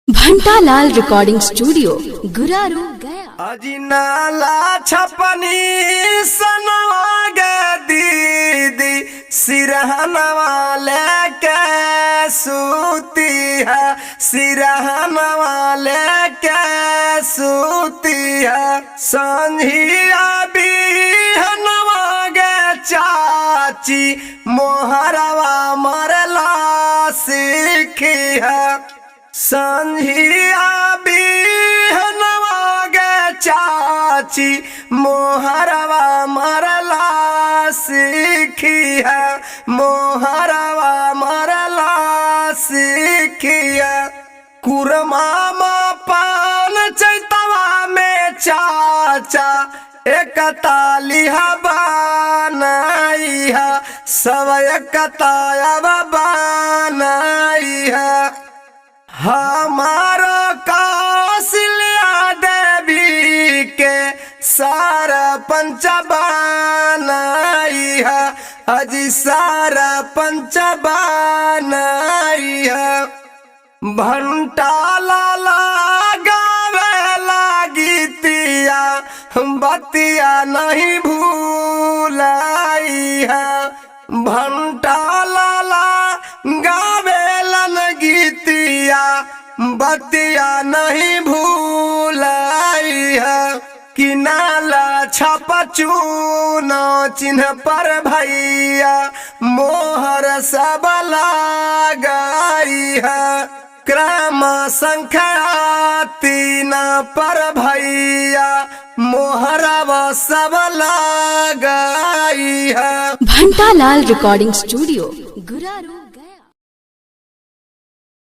घंटालाल recording studio Guraru गया। अजी नाला छपनी सनवा गे दीदी सिरहनवा लेके सूती है, सिरहनवा लेके सूती है। संझिया बिहनवा गे चाची मोहरवा मरला सीखी है। संझिया बिहनवा गे चाची मोहरवा मरला सीखी है, मोहरवा मरला सीखी है। कुरमा पान चैतवा में चाचा एक तालिहा बनाई है, सब एक तायब बनाई है। हमारो कौशल्या देवी के सारा पंच बनाई है, अजी सारा पंच बनाई है। भंटा लाला गावे गीतिया बतिया नहीं भूलाई है। भंटा लाला गावे गीतिया बतिया नहीं भूलाई है। कि नाला छप चूनो चिन्ह पर भैया मोहर सब लगाई है। क्रम संख्या 3 पर भैया मोहरवा सब लगाई है। घंटालाल रिकॉर्डिंग स्टूडियो गुरारू।